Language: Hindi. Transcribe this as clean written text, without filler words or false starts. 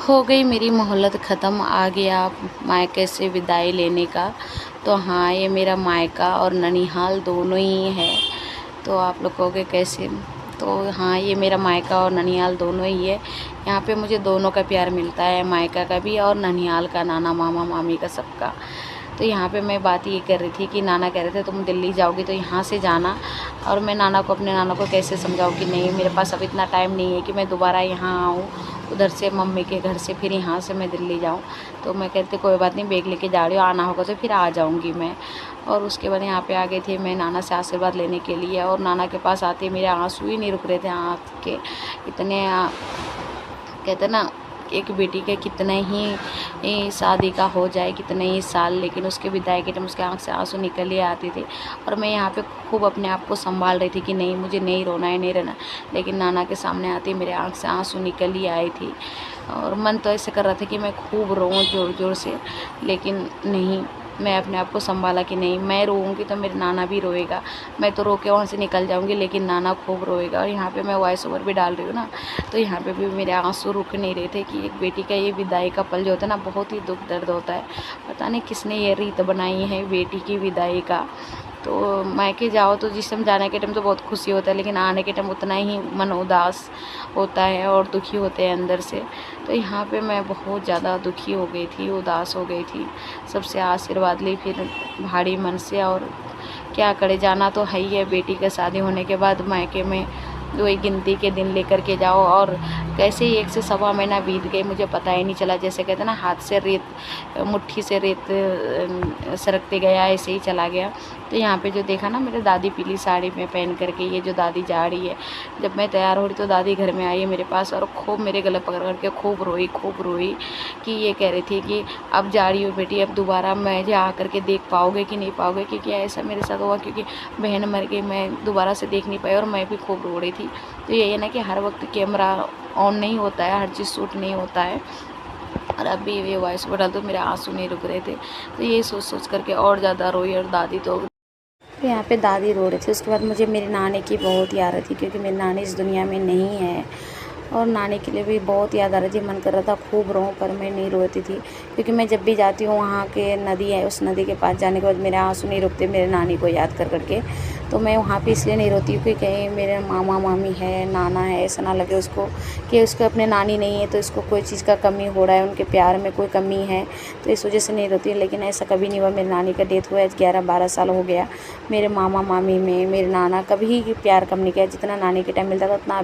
हो गई मेरी मोहलत ख़त्म, आ गया मायके से विदाई लेने का। तो हाँ, ये मेरा मायका और ननिहाल दोनों ही है। तो आप लोग कहोगे कैसे? तो हाँ, ये मेरा मायका और ननिहाल दोनों ही है। यहाँ पे मुझे दोनों का प्यार मिलता है, मायका का भी और ननिहाल का, नाना मामा मामी का, सबका। तो यहाँ पे मैं बात ये कर रही थी कि नाना कह रहे थे तुम दिल्ली जाओगी तो यहाँ से जाना। और मैं अपने नाना को कैसे समझाऊँ कि नहीं, मेरे पास अब इतना टाइम नहीं है कि मैं दोबारा यहाँ आऊँ, उधर से मम्मी के घर से फिर यहाँ से मैं दिल्ली जाऊँ। तो मैं कहती कोई बात नहीं, बैग लेके जा रही हो, आना होगा तो फिर आ जाऊँगी मैं। और उसके बाद यहाँ पे आ गई थी मैं नाना से आशीर्वाद लेने के लिए। और नाना के पास आते मेरे आंसू ही नहीं रुक रहे थे आँख के, इतने कहते ना, एक बेटी के कितने ही शादी का हो जाए, कितने ही साल, लेकिन उसके विदाई के टाइम उसके आँख से आंसू निकल ही आते थे। और मैं यहाँ पे खूब अपने आप को संभाल रही थी कि नहीं, मुझे नहीं रोना है, नहीं रहना। लेकिन नाना के सामने आते मेरे आँख से आंसू निकल ही आई थी। और मन तो ऐसे कर रहा था कि मैं खूब रोऊँ ज़ोर ज़ोर से, लेकिन नहीं, मैं अपने आप को संभाला कि नहीं, मैं रोऊँगी तो मेरे नाना भी रोएगा। मैं तो रो के वहाँ से निकल जाऊँगी, लेकिन नाना खूब रोएगा। और यहाँ पे मैं वॉइस ओवर भी डाल रही हूँ ना, तो यहाँ पे भी मेरे आंसू रुक नहीं रहे थे कि एक बेटी का ये विदाई का पल जो होता है ना, बहुत ही दुख दर्द होता है। पता नहीं किसने ये रीत बनाई है बेटी की विदाई का। तो मायके जाओ तो जिस टाइम जाने के टाइम तो बहुत खुशी होता है, लेकिन आने के टाइम उतना ही मन उदास होता है और दुखी होते हैं अंदर से। तो यहाँ पे मैं बहुत ज़्यादा दुखी हो गई थी, उदास हो गई थी। सबसे आशीर्वाद ली फिर भारी मन से। और क्या करे, जाना तो है ही है। बेटी का शादी होने के बाद मायके में वही गिनती के दिन लेकर के जाओ। और कैसे ही 1 से सवा महीना बीत गए, मुझे पता ही नहीं चला। जैसे कहते हैं ना, हाथ से रेत, मुट्ठी से रेत सरकते गया, ऐसे ही चला गया। तो यहाँ पे जो देखा ना, मेरे दादी पीली साड़ी में पहन करके, ये जो दादी जा रही है। जब मैं तैयार हो रही तो दादी घर में आई है मेरे पास और खूब मेरे गले पकड़ करके खूब रोई कि ये कह रही थी कि अब जा रही हो बेटी, अब दोबारा मुझे आ करके देख पाओगे कि नहीं पाओगे, क्योंकि ऐसा मेरे साथ हुआ, क्योंकि बहन मर गई, मैं दोबारा से देख नहीं पाई और मैं भी खूब रो रही थी। तो यही है ना कि हर वक्त कैमरा ऑन नहीं होता है, हर चीज़ शूट नहीं होता है। और अभी ये वॉइस ओवर डाल तो मेरे आंसू नहीं रुक रहे थे। तो ये सोच करके और ज़्यादा रोई। और दादी तो यहाँ पे दादी रो रही थी। उसके बाद मुझे मेरी नानी की बहुत याद आ रही थी, क्योंकि मेरी नानी इस दुनिया में नहीं है। और नानी के लिए भी बहुत याद आ रही थी। मन कर रहा था खूब रोऊं, पर मैं नहीं रोती थी, क्योंकि मैं जब भी जाती हूँ वहाँ के नदी है, उस नदी के पास जाने के बाद मेरे आंसू नहीं रुकते मेरे नानी को याद कर करके। तो मैं वहाँ पे इसलिए नहीं रोती हूँ कि कहीं मेरे मामा मामी है, नाना है, ऐसा ना लगे उसको कि उसको अपने नानी नहीं है तो इसको कोई चीज़ का कमी हो रहा है, उनके प्यार में कोई कमी है, तो इस वजह से नहीं रोती। लेकिन ऐसा कभी नहीं हुआ। मेरी नानी का डेथ हुआ 11-12 साल हो गया। मेरे मामा मामी में मेरे नाना कभी प्यार कम नहीं किया। जितना नानी के टाइम मिलता था उतना